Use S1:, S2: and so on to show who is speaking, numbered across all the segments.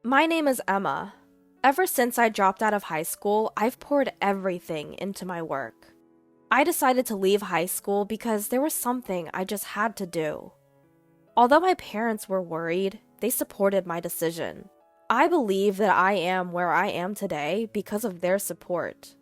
S1: My name is Emma. Ever since I dropped out of high school, I've poured everything into my work. I decided to leave high school because there was something I just had to do. Although my parents were worried, they supported my decision. I believe that I am where I am today because of their support.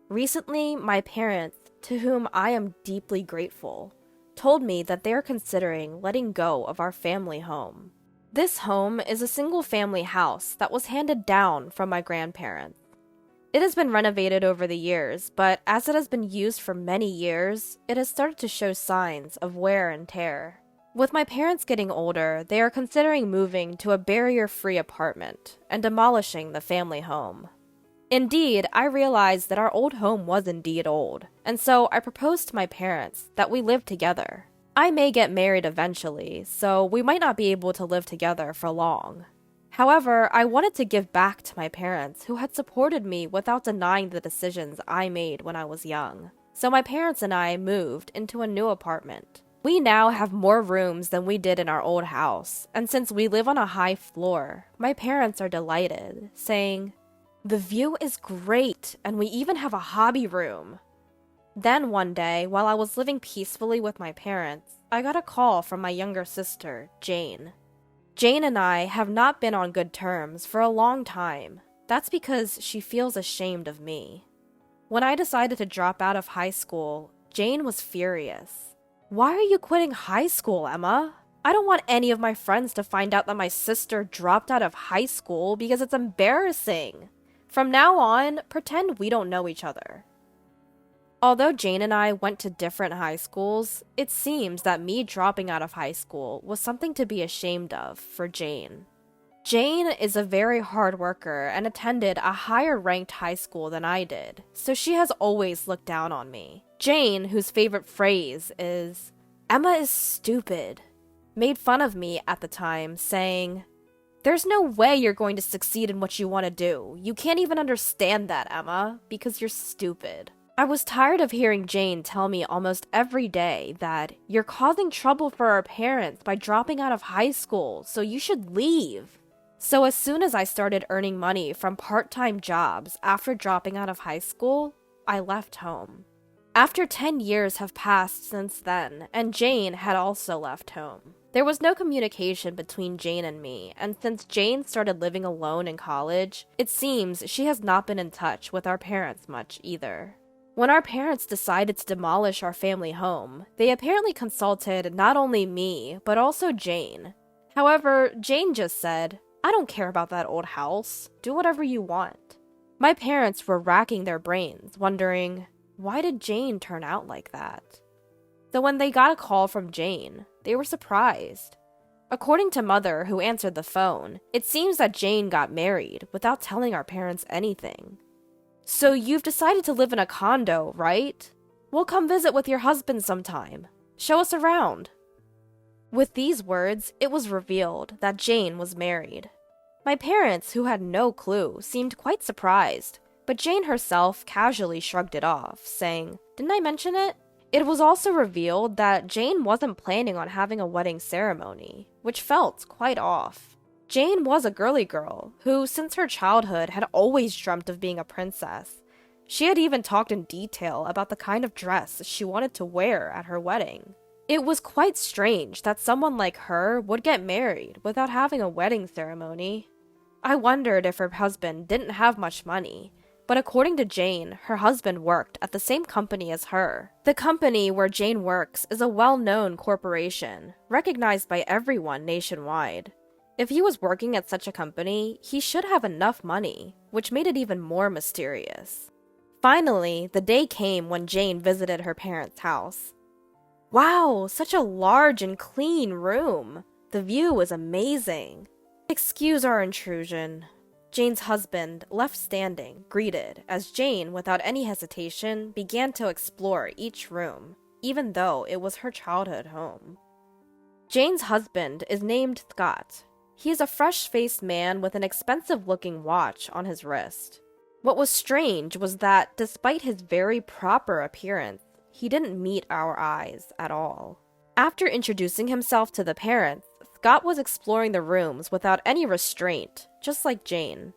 S1: Recently, my parents, to whom I am deeply grateful, told me that they are considering letting go of our family home. This home is a single-family house that was handed down from my grandparents. It has been renovated over the years, but as it has been used for many years, it has started to show signs of wear and tear. With my parents getting older, they are considering moving to a barrier-free apartment and demolishing the family home. Indeed, I realized that our old home was indeed old, and so I proposed to my parents that we live together. I may get married eventually, so we might not be able to live together for long. However, I wanted to give back to my parents who had supported me without denying the decisions I made when I was young. So my parents and I moved into a new apartment. We now have more rooms than we did in our old house, and since we live on a high floor, my parents are delighted, saying, "The view is great, and we even have a hobby room." Then one day, while I was living peacefully with my parents, I got a call from my younger sister, Jane. Jane and I have not been on good terms for a long time. That's because she feels ashamed of me. When I decided to drop out of high school, Jane was furious. "Why are you quitting high school, Emma? I don't want any of my friends to find out that my sister dropped out of high school because it's embarrassing. From now on, pretend we don't know each other." Although Jane and I went to different high schools, it seems that me dropping out of high school was something to be ashamed of for Jane. Jane is a very hard worker and attended a higher ranked high school than I did, so she has always looked down on me. Jane, whose favorite phrase is, "Emma is stupid," made fun of me at the time, saying, "There's no way you're going to succeed in what you want to do. You can't even understand that, Emma, because you're stupid." I was tired of hearing Jane tell me almost every day that you're causing trouble for our parents by dropping out of high school, so you should leave. So as soon as I started earning money from part-time jobs after dropping out of high school, I left home. After 10 years have passed since then, and Jane had also left home. There was no communication between Jane and me, and since Jane started living alone in college, it seems she has not been in touch with our parents much either. When our parents decided to demolish our family home, they apparently consulted not only me, but also Jane. However, Jane just said, "I don't care about that old house. Do whatever you want." My parents were racking their brains, wondering, why did Jane turn out like that? So when they got a call from Jane, they were surprised. According to Mother, who answered the phone, it seems that Jane got married without telling our parents anything. "So you've decided to live in a condo, right? We'll come visit with your husband sometime. Show us around." With these words, it was revealed that Jane was married. My parents, who had no clue, seemed quite surprised, but Jane herself casually shrugged it off, saying, "Didn't I mention it?" It was also revealed that Jane wasn't planning on having a wedding ceremony, which felt quite off. Jane was a girly girl who, since her childhood, had always dreamt of being a princess. She had even talked in detail about the kind of dress she wanted to wear at her wedding. It was quite strange that someone like her would get married without having a wedding ceremony. I wondered if her husband didn't have much money, but according to Jane, her husband worked at the same company as her. The company where Jane works is a well-known corporation, recognized by everyone nationwide. If he was working at such a company, he should have enough money, which made it even more mysterious. Finally, the day came when Jane visited her parents' house. Wow, such a large and clean room! The view was amazing. "Excuse our intrusion." Jane's husband, left standing, greeted as Jane, without any hesitation, began to explore each room, even though it was her childhood home. Jane's husband is named Scott. He is a fresh-faced man with an expensive-looking watch on his wrist. What was strange was that, despite his very proper appearance, he didn't meet our eyes at all. After introducing himself to the parents, Scott was exploring the rooms without any restraint, just like Jane.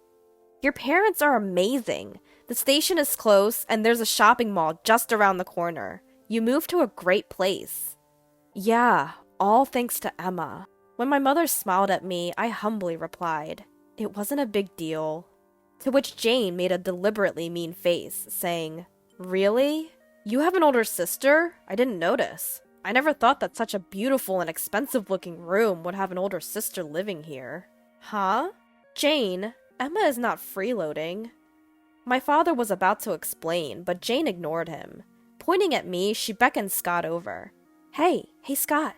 S1: Your parents are amazing. The station is close, and there's a shopping mall just around the corner. You moved to a great place. Yeah, all thanks to Emma. When my mother smiled at me, I humbly replied, it wasn't a big deal. To which Jane made a deliberately mean face, saying, Really? You have an older sister? I didn't notice. I never thought that such a beautiful and expensive-looking room would have an older sister living here. Huh? Jane, Emma is not freeloading. My father was about to explain, but Jane ignored him. Pointing at me, she beckoned Scott over. Hey Scott,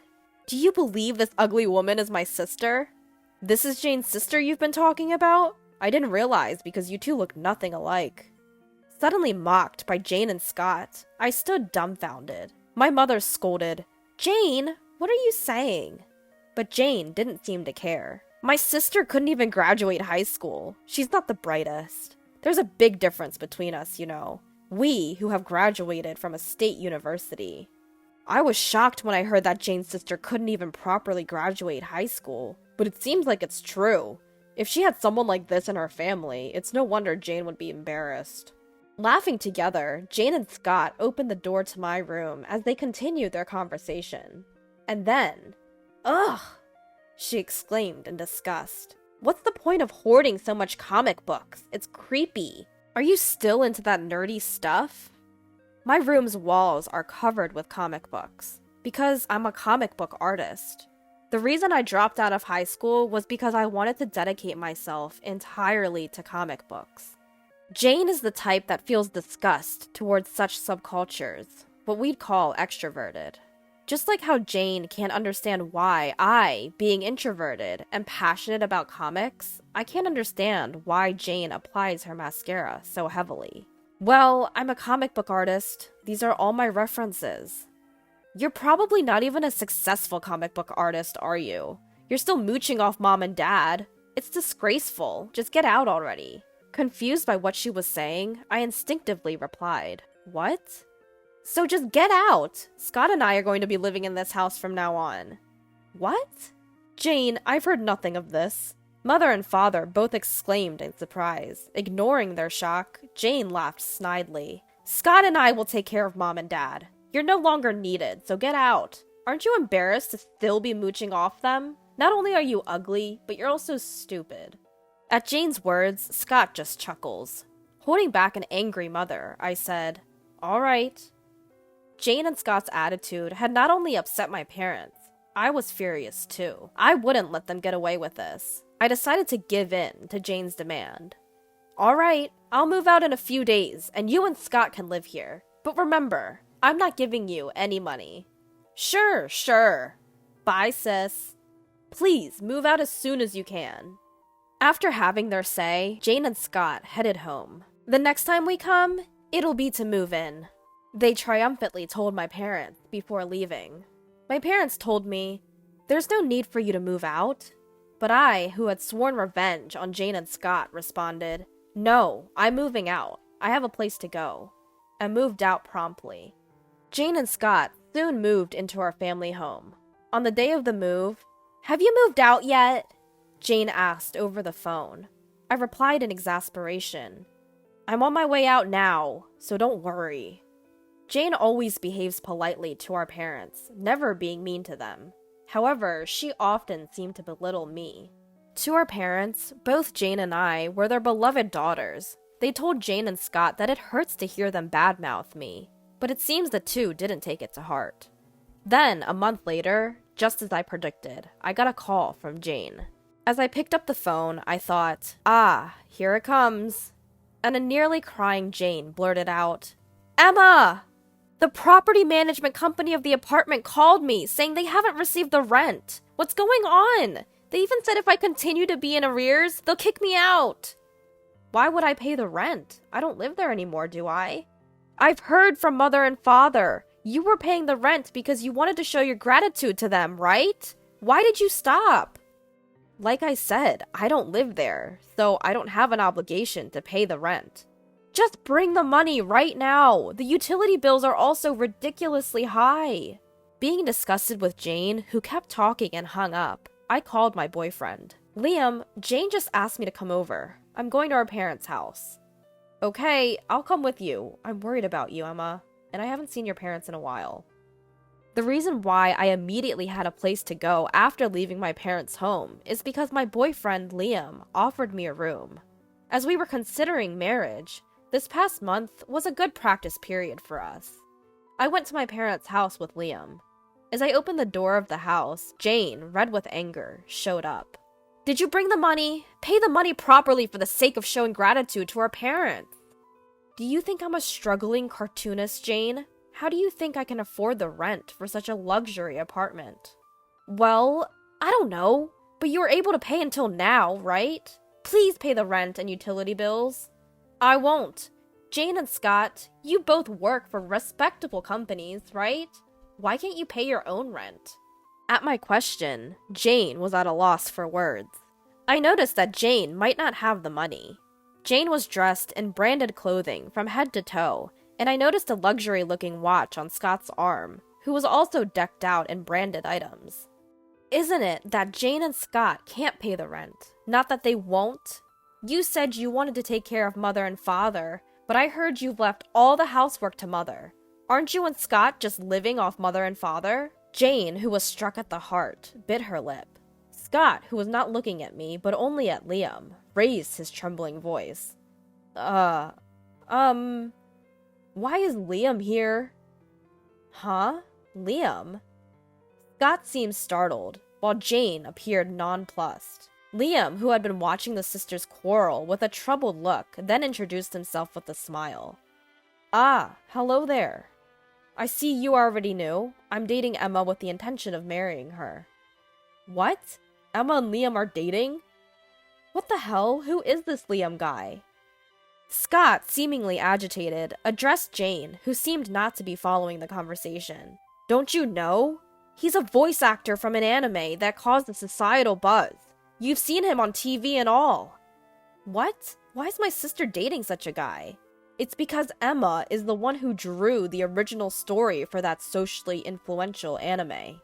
S1: do you believe this ugly woman is my sister? This is Jane's sister you've been talking about? I didn't realize because you two look nothing alike. Suddenly mocked by Jane and Scott, I stood dumbfounded. My mother scolded, Jane, what are you saying? But Jane didn't seem to care. My sister couldn't even graduate high school. She's not the brightest. There's a big difference between us, you know. We, who have graduated from a state university. I was shocked when I heard that Jane's sister couldn't even properly graduate high school, but it seems like it's true. If she had someone like this in her family, it's no wonder Jane would be embarrassed. Laughing together, Jane and Scott opened the door to my room as they continued their conversation. And then, ugh, she exclaimed in disgust. What's the point of hoarding so much comic books? It's creepy. Are you still into that nerdy stuff? My room's walls are covered with comic books, because I'm a comic book artist. The reason I dropped out of high school was because I wanted to dedicate myself entirely to comic books. Jane is the type that feels disgust towards such subcultures, what we'd call extroverted. Just like how Jane can't understand why I, being introverted and passionate about comics, I can't understand why Jane applies her mascara so heavily. Well, I'm a comic book artist. These are all my references. You're probably not even a successful comic book artist, are you? You're still mooching off mom and dad. It's disgraceful. Just get out already. Confused by what she was saying, I instinctively replied, What? So just get out! Scott and I are going to be living in this house from now on. What? Jane, I've heard nothing of this. Mother and father both exclaimed in surprise. Ignoring their shock, Jane laughed snidely. Scott and I will take care of mom and dad. You're no longer needed, so get out. Aren't you embarrassed to still be mooching off them? Not only are you ugly, but you're also stupid. At Jane's words, Scott just chuckles. Holding back an angry mother, I said, All right. Jane and Scott's attitude had not only upset my parents, I was furious too. I wouldn't let them get away with this. I decided to give in to Jane's demand. All right, I'll move out in a few days, and you and Scott can live here. But remember, I'm not giving you any money. Sure. Bye, sis. Please, move out as soon as you can. After having their say, Jane and Scott headed home. The next time we come, it'll be to move in. They triumphantly told my parents before leaving. My parents told me, There's no need for you to move out. But I, who had sworn revenge on Jane and Scott, responded, No, I'm moving out. I have a place to go. And moved out promptly. Jane and Scott soon moved into our family home. On the day of the move, Have you moved out yet? Jane asked over the phone. I replied in exasperation, I'm on my way out now, so don't worry. Jane always behaves politely to our parents, never being mean to them. However, she often seemed to belittle me. To our parents, both Jane and I were their beloved daughters. They told Jane and Scott that it hurts to hear them badmouth me, but it seems the two didn't take it to heart. Then, a month later, just as I predicted, I got a call from Jane. As I picked up the phone, I thought, here it comes. And a nearly crying Jane blurted out, Emma! The property management company of the apartment called me, saying they haven't received the rent. What's going on? They even said if I continue to be in arrears, they'll kick me out. Why would I pay the rent? I don't live there anymore, do I? I've heard from Mother and Father. You were paying the rent because you wanted to show your gratitude to them, right? Why did you stop? Like I said, I don't live there, so I don't have an obligation to pay the rent. Just bring the money right now. The utility bills are also ridiculously high. Being disgusted with Jane, who kept talking and hung up, I called my boyfriend. Liam, Jane just asked me to come over. I'm going to our parents' house. Okay, I'll come with you. I'm worried about you, Emma, and I haven't seen your parents in a while. The reason why I immediately had a place to go after leaving my parents' home is because my boyfriend, Liam, offered me a room. As we were considering marriage, this past month was a good practice period for us. I went to my parents' house with Liam. As I opened the door of the house, Jane, red with anger, showed up. Did you bring the money? Pay the money properly for the sake of showing gratitude to our parents. Do you think I'm a struggling cartoonist, Jane? How do you think I can afford the rent for such a luxury apartment? Well, I don't know, but you were able to pay until now, right? Please pay the rent and utility bills. I won't. Jane and Scott, you both work for respectable companies, right? Why can't you pay your own rent? At my question, Jane was at a loss for words. I noticed that Jane might not have the money. Jane was dressed in branded clothing from head to toe, and I noticed a luxury-looking watch on Scott's arm, who was also decked out in branded items. Isn't it that Jane and Scott can't pay the rent? Not that they won't? You said you wanted to take care of Mother and Father, but I heard you've left all the housework to Mother. Aren't you and Scott just living off Mother and Father? Jane, who was struck at the heart, bit her lip. Scott, who was not looking at me, but only at Liam, raised his trembling voice. Why is Liam here? Huh? Liam? Scott seemed startled, while Jane appeared nonplussed. Liam, who had been watching the sisters quarrel with a troubled look, then introduced himself with a smile. Ah, hello there. I see you already knew. I'm dating Emma with the intention of marrying her. What? Emma and Liam are dating? What the hell? Who is this Liam guy? Scott, seemingly agitated, addressed Jane, who seemed not to be following the conversation. Don't you know? He's a voice actor from an anime that caused a societal buzz. You've seen him on TV and all. What? Why is my sister dating such a guy? It's because Emma is the one who drew the original story for that socially influential anime.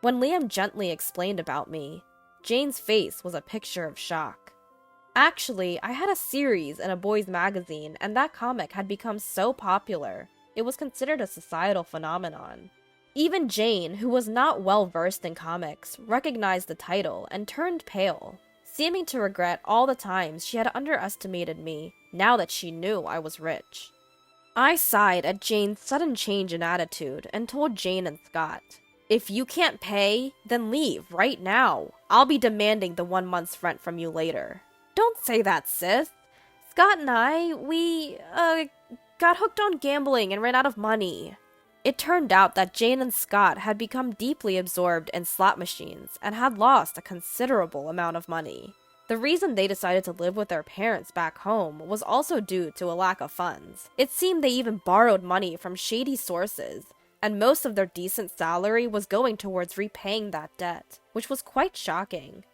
S1: When Liam gently explained about me, Jane's face was a picture of shock. Actually, I had a series in a boys' magazine, and that comic had become so popular, it was considered a societal phenomenon. Even Jane, who was not well versed in comics, recognized the title and turned pale, seeming to regret all the times she had underestimated me now that she knew I was rich. I sighed at Jane's sudden change in attitude and told Jane and Scott, if you can't pay, then leave right now. I'll be demanding the 1 month's rent from you later. Don't say that, sis. Scott and I, we got hooked on gambling and ran out of money. It turned out that Jane and Scott had become deeply absorbed in slot machines and had lost a considerable amount of money. The reason they decided to live with their parents back home was also due to a lack of funds. It seemed they even borrowed money from shady sources, and most of their decent salary was going towards repaying that debt, which was quite shocking.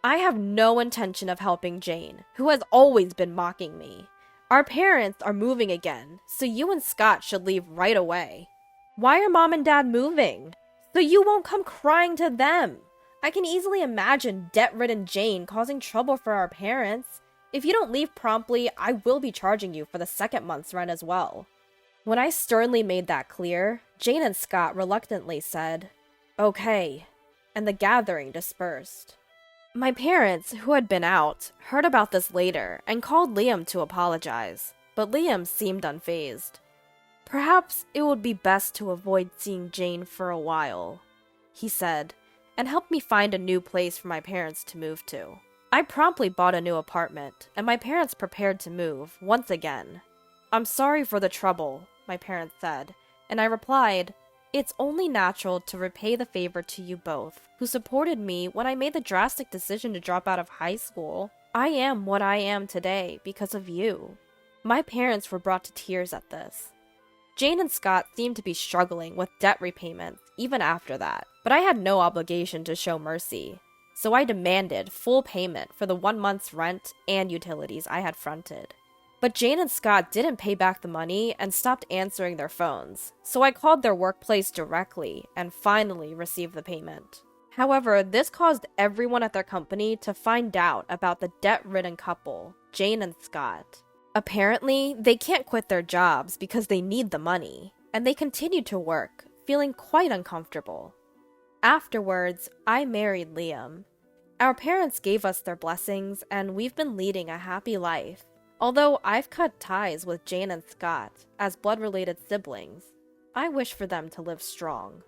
S1: I have no intention of helping Jane, who has always been mocking me. Our parents are moving again, so you and Scott should leave right away. Why are Mom and Dad moving? So you won't come crying to them. I can easily imagine debt-ridden Jane causing trouble for our parents. If you don't leave promptly, I will be charging you for the second month's rent as well. When I sternly made that clear, Jane and Scott reluctantly said, okay, and the gathering dispersed. My parents, who had been out, heard about this later and called Liam to apologize, but Liam seemed unfazed. Perhaps it would be best to avoid seeing Jane for a while, he said, and helped me find a new place for my parents to move to. I promptly bought a new apartment, and my parents prepared to move, once again. I'm sorry for the trouble, my parents said, and I replied, it's only natural to repay the favor to you both, who supported me when I made the drastic decision to drop out of high school. I am what I am today because of you. My parents were brought to tears at this. Jane and Scott seemed to be struggling with debt repayments even after that, but I had no obligation to show mercy, so I demanded full payment for the 1 month's rent and utilities I had fronted. But Jane and Scott didn't pay back the money and stopped answering their phones, so I called their workplace directly and finally received the payment. However, this caused everyone at their company to find out about the debt-ridden couple, Jane and Scott. Apparently, they can't quit their jobs because they need the money, and they continued to work, feeling quite uncomfortable. Afterwards, I married Liam. Our parents gave us their blessings, and we've been leading a happy life. Although I've cut ties with Jane and Scott as blood-related siblings, I wish for them to live strong.